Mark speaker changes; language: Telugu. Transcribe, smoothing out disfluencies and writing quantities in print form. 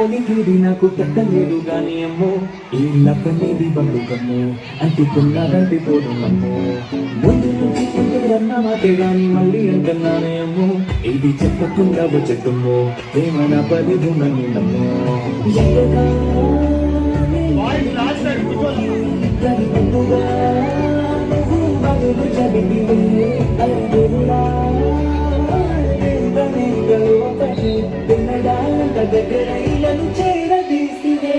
Speaker 1: పోలికేది నాకు తక్కలేదు గాని అమ్మో ఈ లప్పనేది బండుకమ్మో అంటుకున్నాదంటే పోదునమ్మో ముందు నుంచి అన్న మాటే గాని మళ్ళీ అంటున్నానే అమ్మో ఇది చెప్పకుండా వచ్చేట్టుమ్మో ప్రేమ నా పలిదు నన్ను నమ్మో దగ్గరైలను చేరదీసినే